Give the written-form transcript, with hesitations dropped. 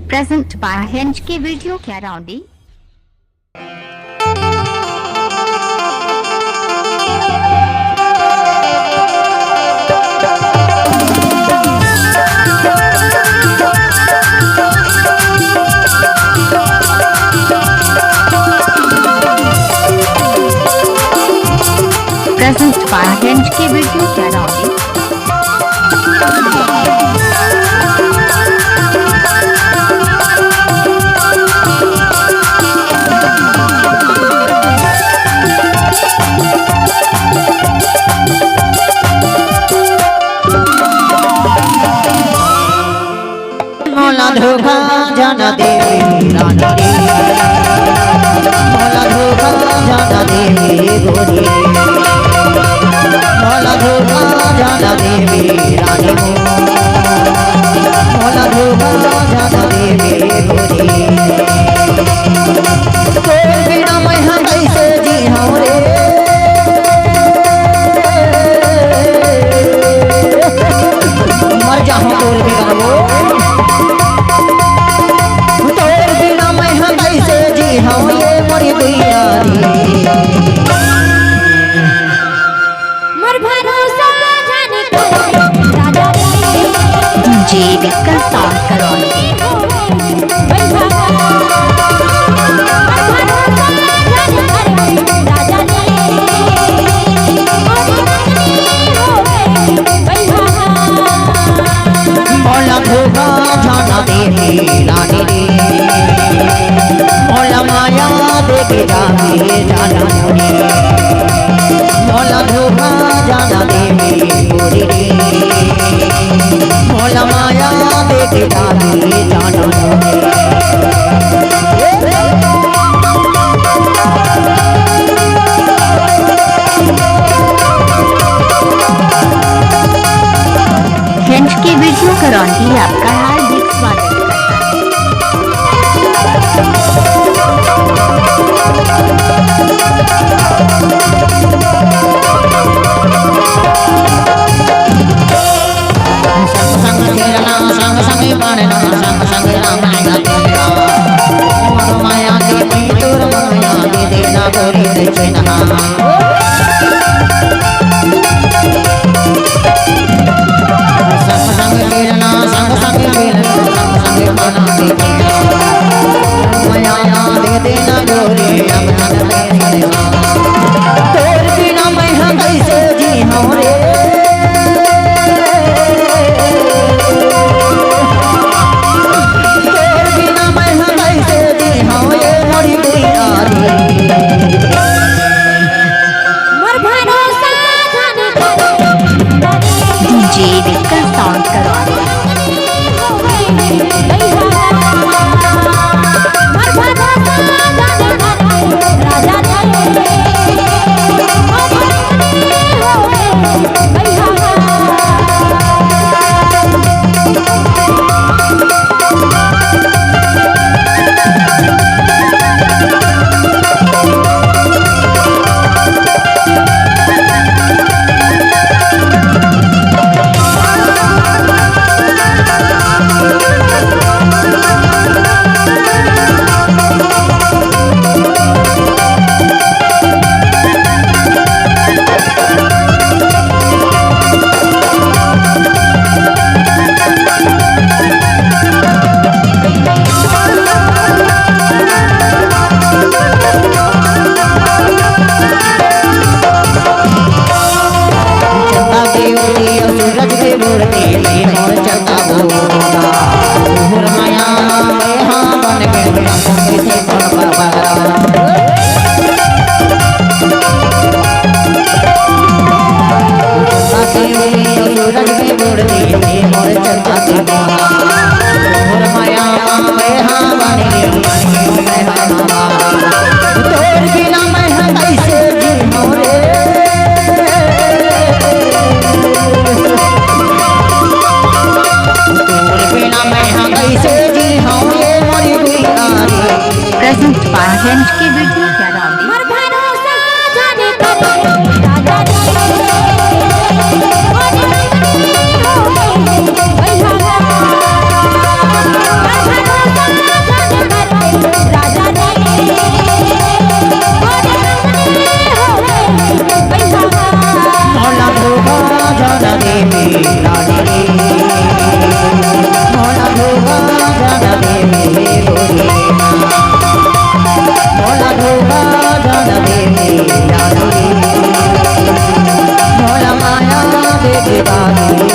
Present by Hinge के video क्या राउंडी। Present by Hinge के वीडियो क्या राउंडी। मोला धोखा जाना दे रानी रे, मोला धोखा जाना दे गोरी, मोला धोखा जाना दे रानी रे, मोला धोखा जाना दे गोरी। कोई बिना मैं हम कैसे जी रे, मर जाऊं कोई बिना वो हम ये मरी दुनिया मर भरोसा जाने राजा जी बिल्कुल साउंड करो मोला धोखा जाना दे रानी रे, मोला माया देके जाके जाना रे, मोला धोखा जाना दे गोरी रे, मोला माया देके जाके जाना रे। हिंज की वीडियो कराउंडी आपका हार्दिक स्वागत संग संग मानना संग संग रामना तेरा मन माया के तोर माया दे देना गोरी रे चैना संग संग तेरा संग संग मेरा संग संग माना दे माया दे देना गोरी अब तन तेरा तोर बिना मैं हम कैसे जी रे, जी बिल्कुल साउंड करो सूरज के मूर्ति में मोर चलता होगा मोर माया यहाँ बन के कैसे बाबा सूरज के मूर्ति में मोर चलता होगा मोर माया यहाँ बन के तोर बिना मैं हम कैसे जी रे, प्रेजेंट बाय हिंज की वीडियो क्या राउंडी। मर भरोसा जाने राजा जागे